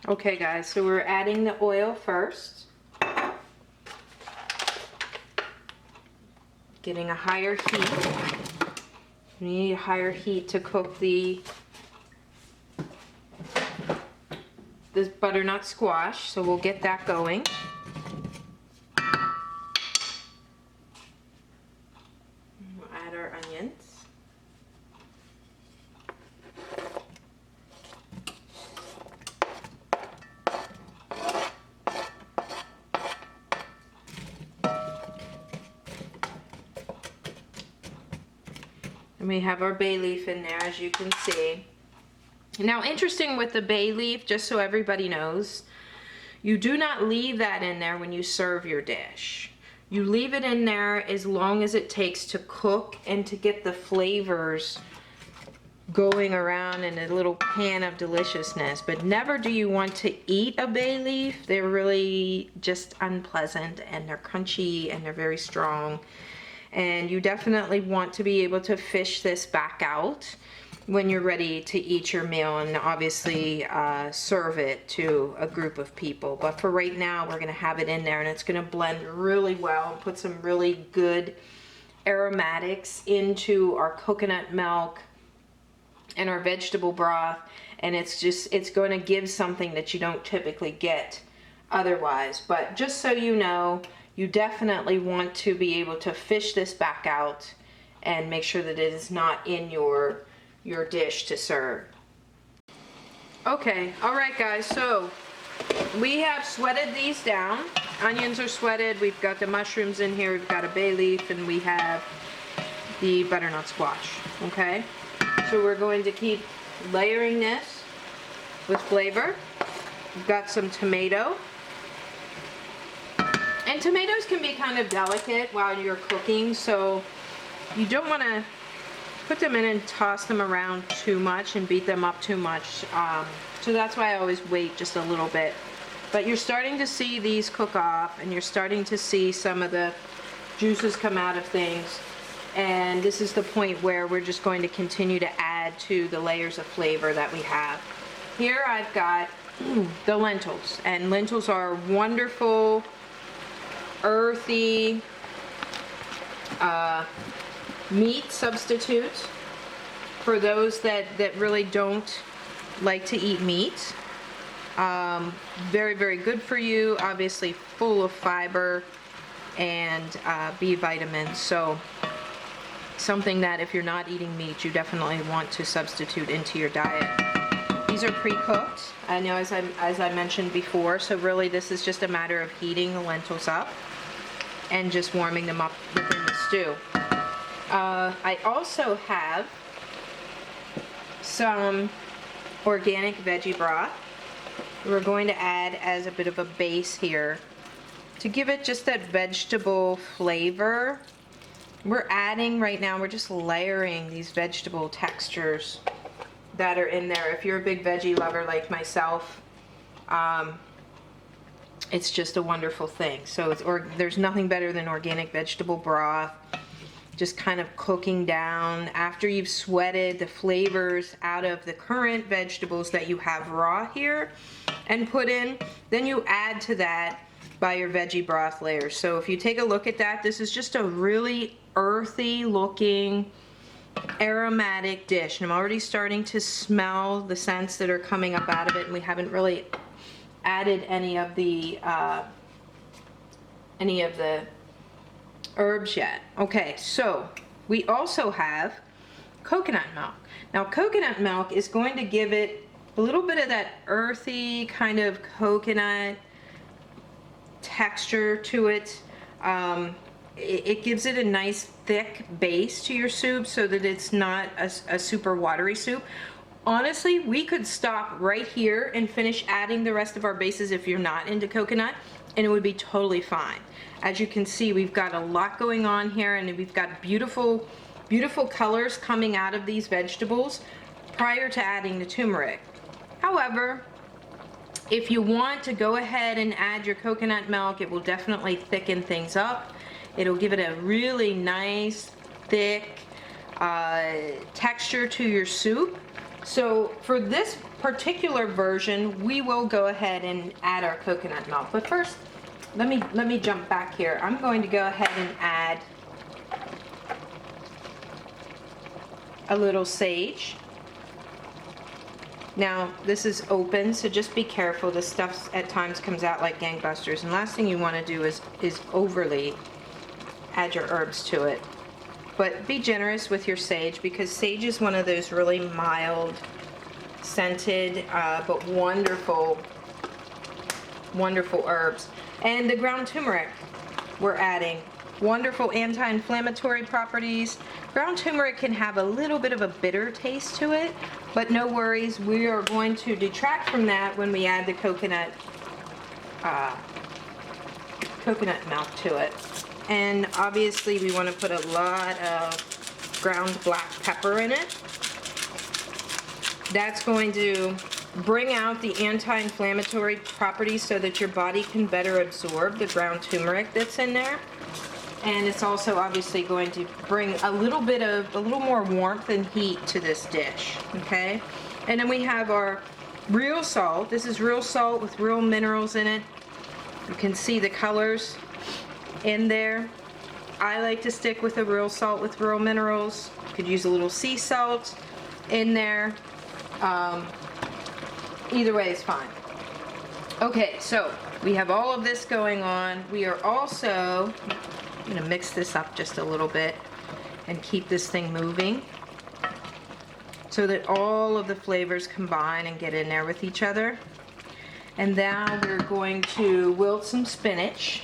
Okay guys, so we're adding the oil first. Getting a higher heat. You need a higher heat to cook this butternut squash, so we'll get that going. We'll add our onions. And we have our bay leaf in there, as you can see. Now, interesting with the bay leaf, just so everybody knows, you do not leave that in there when you serve your dish. You leave it in there as long as it takes to cook and to get the flavors going around in a little pan of deliciousness. But never do you want to eat a bay leaf. They're really just unpleasant, and they're crunchy and they're very strong. And you definitely want to be able to fish this back out when you're ready to eat your meal, and obviously serve it to a group of people. But for right now, we're gonna have it in there, and it's gonna blend really well and put some really good aromatics into our coconut milk and our vegetable broth. And it's going to give something that you don't typically get otherwise. But just so you know, you definitely want to be able to fish this back out and make sure that it is not in your dish to serve. Okay, all right guys, so we have sweated these down. Onions are sweated, we've got the mushrooms in here, we've got a bay leaf, and we have the butternut squash, okay? So we're going to keep layering this with flavor. We've got some tomato. And tomatoes can be kind of delicate while you're cooking, so you don't want to put them in and toss them around too much and beat them up too much. So that's why I always wait just a little bit. But you're starting to see these cook off, and you're starting to see some of the juices come out of things. And this is the point where we're just going to continue to add to the layers of flavor that we have. Here I've got the lentils, and lentils are wonderful, earthy meat substitute for those that really don't like to eat meat. Very, very good for you, obviously full of fiber and B vitamins. So something that if you're not eating meat, you definitely want to substitute into your diet. These are pre-cooked, I know, as I mentioned before, so really this is just a matter of heating the lentils up and just warming them up within the stew. I also have some organic veggie broth we're going to add as a bit of a base here to give it just that vegetable flavor. We're adding right now, we're just layering these vegetable textures that are in there. If you're a big veggie lover like myself, it's just a wonderful thing. So there's nothing better than organic vegetable broth, just kind of cooking down after you've sweated the flavors out of the current vegetables that you have raw here and put in. Then you add to that by your veggie broth layers. So if you take a look at that, this is just a really earthy looking aromatic dish, and I'm already starting to smell the scents that are coming up out of it, and we haven't really added any of the herbs yet. Okay, so we also have coconut milk. Now coconut milk is going to give it a little bit of that earthy kind of coconut texture to it. It gives it a nice thick base to your soup so that it's not a super watery soup. Honestly, we could stop right here and finish adding the rest of our bases if you're not into coconut, and it would be totally fine. As you can see, we've got a lot going on here, and we've got beautiful, beautiful colors coming out of these vegetables prior to adding the turmeric. However, if you want to go ahead and add your coconut milk, it will definitely thicken things up. It'll give it a really nice, thick texture to your soup. So for this particular version, we will go ahead and add our coconut milk. But first, let me jump back here. I'm going to go ahead and add a little sage. Now, this is open, so just be careful. This stuff at times comes out like gangbusters, and last thing you want to do is overly add your herbs to it. But be generous with your sage, because sage is one of those really mild, scented, but wonderful, wonderful herbs. And the ground turmeric we're adding. Wonderful anti-inflammatory properties. Ground turmeric can have a little bit of a bitter taste to it, but no worries, we are going to detract from that when we add the coconut milk to it. And obviously we want to put a lot of ground black pepper in it. That's going to bring out the anti-inflammatory properties so that your body can better absorb the ground turmeric that's in there. And it's also obviously going to bring a little more warmth and heat to this dish, okay? And then we have our real salt. This is real salt with real minerals in it. You can see the colors in there. I like to stick with the real salt with real minerals. You could use a little sea salt in there. Either way is fine. Okay, so we have all of this going on. We are also, I'm going to mix this up just a little bit and keep this thing moving so that all of the flavors combine and get in there with each other. And now we're going to wilt some spinach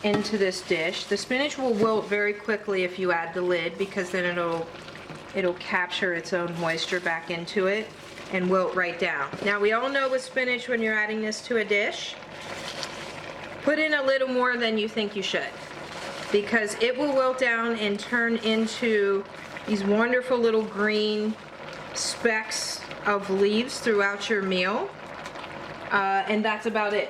into this dish. The spinach will wilt very quickly if you add the lid, because then it'll capture its own moisture back into it and wilt right down. Now, we all know with spinach, when you're adding this to a dish, put in a little more than you think you should, because it will wilt down and turn into these wonderful little green specks of leaves throughout your meal, and that's about it.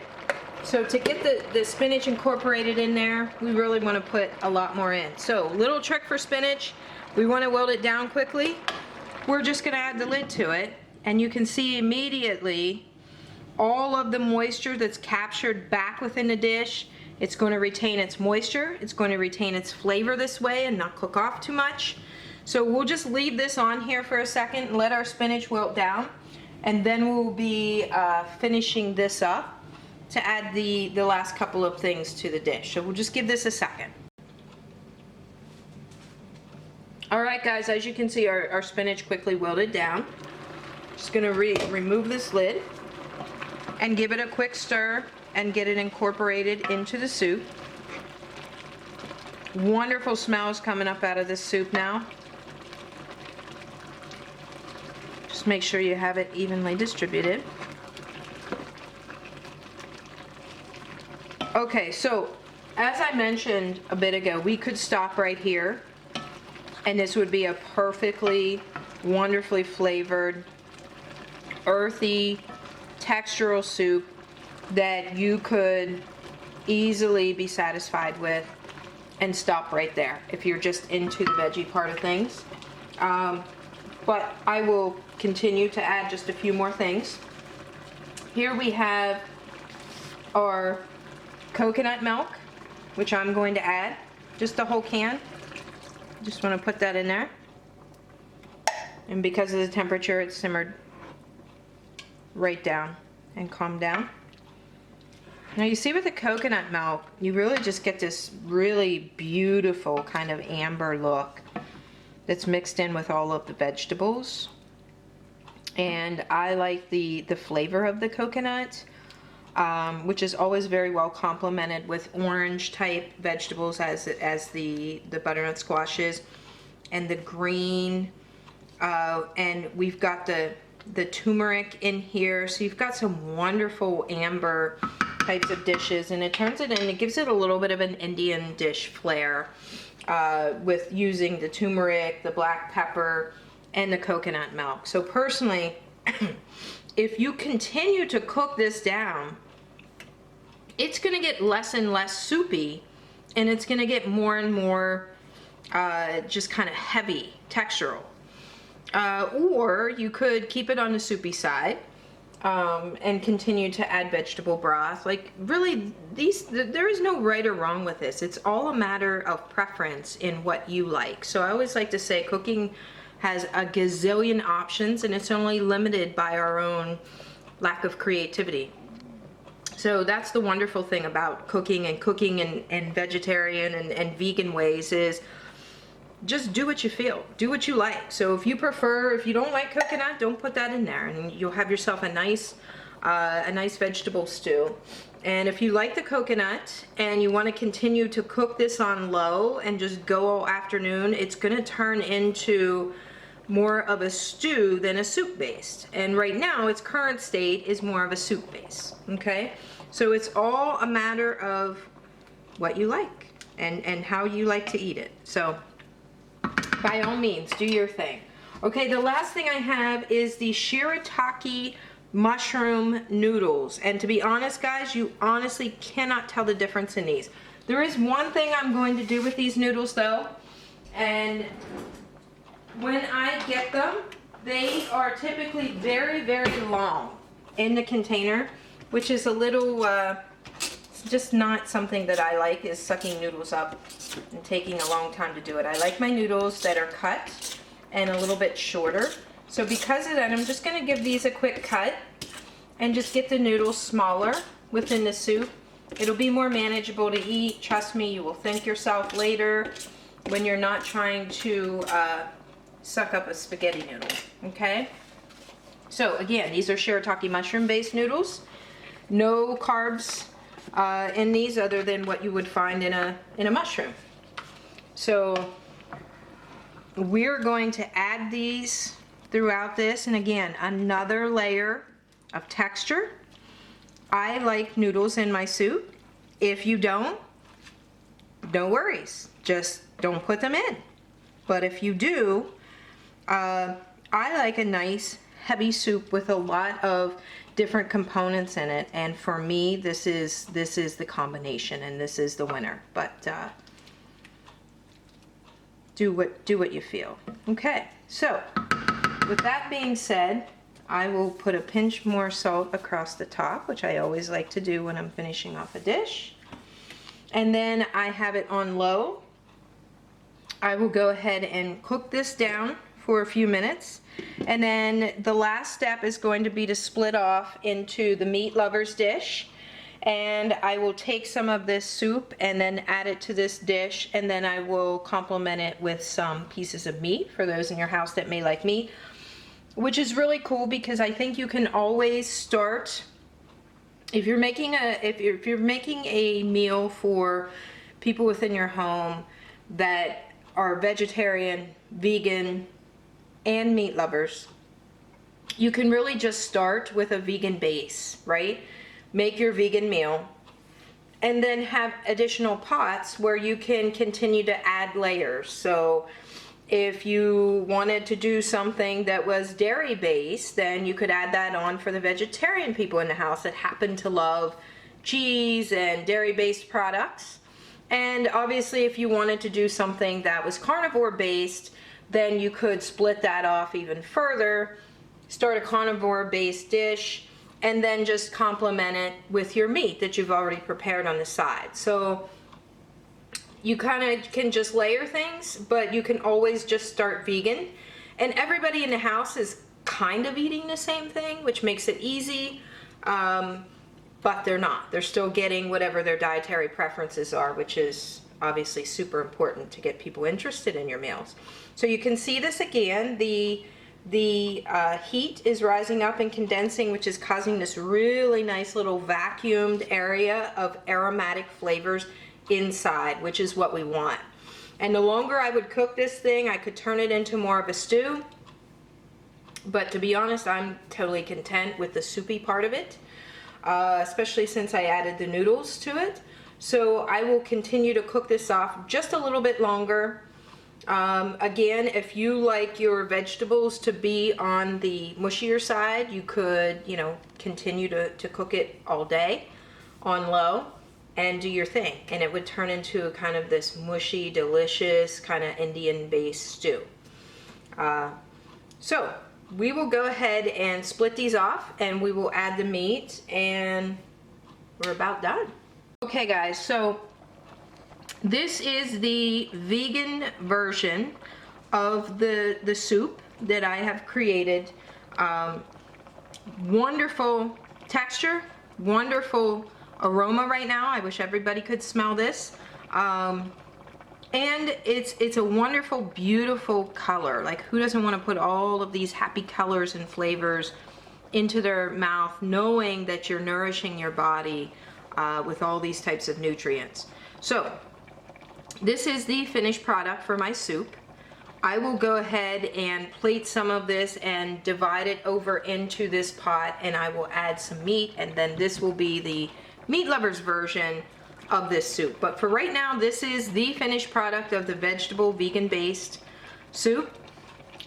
So to get the spinach incorporated in there, we really want to put a lot more in. So, little trick for spinach, we want to wilt it down quickly. We're just going to add the lid to it, and you can see immediately all of the moisture that's captured back within the dish. It's going to retain its moisture, it's going to retain its flavor this way and not cook off too much. So we'll just leave this on here for a second and let our spinach wilt down, and then we'll be finishing this up to add the last couple of things to the dish. So we'll just give this a second. Alright guys, as you can see, our spinach quickly wilted down. Just going to remove this lid and give it a quick stir and get it incorporated into the soup. Wonderful smells coming up out of this soup now. Just make sure you have it evenly distributed. Okay, so as I mentioned a bit ago, we could stop right here and this would be a perfectly wonderfully flavored, earthy, textural soup that you could easily be satisfied with and stop right there if you're just into the veggie part of things. But I will continue to add just a few more things. Here we have our coconut milk, which I'm going to add, just the whole can. Just want to put that in there. And because of the temperature, it's simmered right down and calmed down. Now you see with the coconut milk, you really just get this really beautiful kind of amber look that's mixed in with all of the vegetables. And I like the flavor of the coconut, which is always very well complemented with orange type vegetables as the butternut squashes and the green, and we've got the turmeric in here, so you've got some wonderful amber types of dishes, and it turns it in, it gives it a little bit of an Indian dish flair with using the turmeric, the black pepper, and the coconut milk. So personally, if you continue to cook this down, it's going to get less and less soupy, and it's going to get more and more just kind of heavy, textural. Or you could keep it on the soupy side and continue to add vegetable broth. Like really, there is no right or wrong with this. It's all a matter of preference in what you like. So I always like to say cooking has a gazillion options, and it's only limited by our own lack of creativity. So that's the wonderful thing about cooking and vegetarian and vegan ways is just do what you feel, do what you like. So if you don't like coconut, don't put that in there, and you'll have yourself a nice vegetable stew. And if you like the coconut and you want to continue to cook this on low and just go all afternoon, it's going to turn into more of a stew than a soup based. And right now its current state is more of a soup base. Okay, so it's all a matter of what you like and how you like to eat it. So by all means, do your thing. Okay, the last thing I have is the shirataki mushroom noodles. And to be honest, guys, you honestly cannot tell the difference in these. There is one thing I'm going to do with these noodles though, and when I get them, they are typically very, very long in the container, which is a little, just not something that I like, is sucking noodles up and taking a long time to do it. I like my noodles that are cut and a little bit shorter. So because of that, I'm just going to give these a quick cut and just get the noodles smaller within the soup. It'll be more manageable to eat. Trust me, you will thank yourself later when you're not trying to suck up a spaghetti noodle. Okay? So again, these are shirataki mushroom based noodles. No carbs in these other than what you would find in a mushroom. So we're going to add these throughout this, and again, another layer of texture. I like noodles in my soup. If you don't, no worries, just don't put them in. But if you do, I like a nice heavy soup with a lot of different components in it, and for me this is the combination, and this is the winner. But do what you feel. Okay, so with that being said, I will put a pinch more salt across the top, which I always like to do when I'm finishing off a dish, and then I have it on low. I will go ahead and cook this down for a few minutes, and then the last step is going to be to split off into the meat lovers dish, and I will take some of this soup and then add it to this dish, and then I will complement it with some pieces of meat for those in your house that may like meat, which is really cool because I think you can always start, if you're making a meal for people within your home that are vegetarian, vegan, and meat lovers, you can really just start with a vegan base, right? Make your vegan meal and then have additional pots where you can continue to add layers. So if you wanted to do something that was dairy based, then you could add that on for the vegetarian people in the house that happen to love cheese and dairy based products. And obviously if you wanted to do something that was carnivore based, then you could split that off even further, start a carnivore based dish, and then just complement it with your meat that you've already prepared on the side. So you kind of can just layer things, but you can always just start vegan. And everybody in the house is kind of eating the same thing, which makes it easy, but they're not. They're still getting whatever their dietary preferences are, which is obviously super important to get people interested in your meals. So you can see this again, the heat is rising up and condensing, which is causing this really nice little vacuumed area of aromatic flavors inside, which is what we want. And the longer I would cook this thing, I could turn it into more of a stew. But to be honest, I'm totally content with the soupy part of it, especially since I added the noodles to it. So I will continue to cook this off just a little bit longer. Again, if you like your vegetables to be on the mushier side, you could, continue to cook it all day on low and do your thing. And it would turn into kind of this mushy, delicious, kind of Indian-based stew. So we will go ahead and split these off, and we will add the meat, and we're about done. Okay guys, so this is the vegan version of the soup that I have created. Wonderful texture, wonderful aroma right now. I wish everybody could smell this. And it's a wonderful, beautiful color. Like, who doesn't want to put all of these happy colors and flavors into their mouth, knowing that you're nourishing your body with all these types of nutrients. So this is the finished product for my soup. I will go ahead and plate some of this and divide it over into this pot, and I will add some meat, and then this will be the meat lovers version of this soup. But for right now, this is the finished product of the vegetable vegan based soup,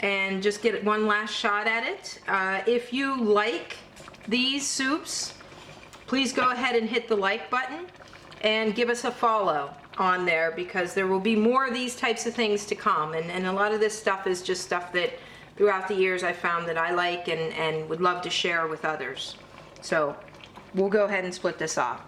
and just get one last shot at it. If you like these soups, please go ahead and hit the like button and give us a follow on there, because there will be more of these types of things to come, and a lot of this stuff is just stuff that throughout the years I found that I like and would love to share with others. So we'll go ahead and split this off.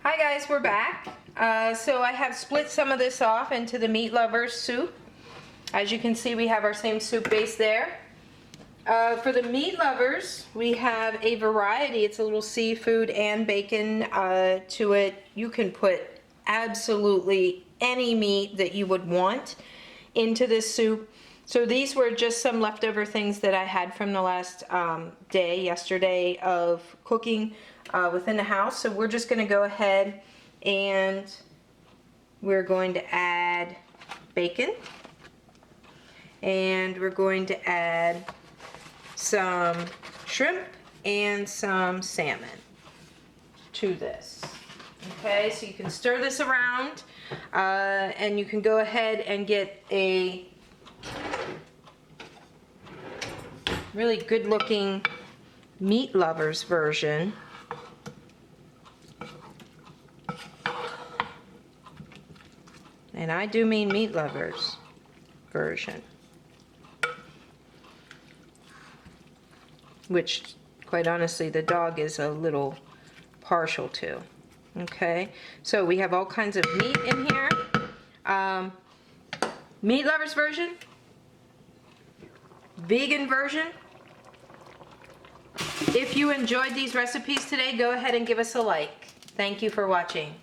Hi guys, we're back. So I have split some of this off into the meat lovers soup. As you can see, we have our same soup base there. For the meat lovers, we have a variety. It's a little seafood and bacon to it. You can put absolutely any meat that you would want into this soup. So these were just some leftover things that I had from the last yesterday of cooking within the house. So we're just going to go ahead and we're going to add bacon, and we're going to add some shrimp and some salmon to this. Okay, so you can stir this around, and you can go ahead and get a really good looking meat lovers version. And I do mean meat lovers version, which quite honestly the dog is a little partial to. Okay, so we have all kinds of meat in here. Meat lovers version, vegan version. If you enjoyed these recipes today, go ahead and give us a like. Thank you for watching.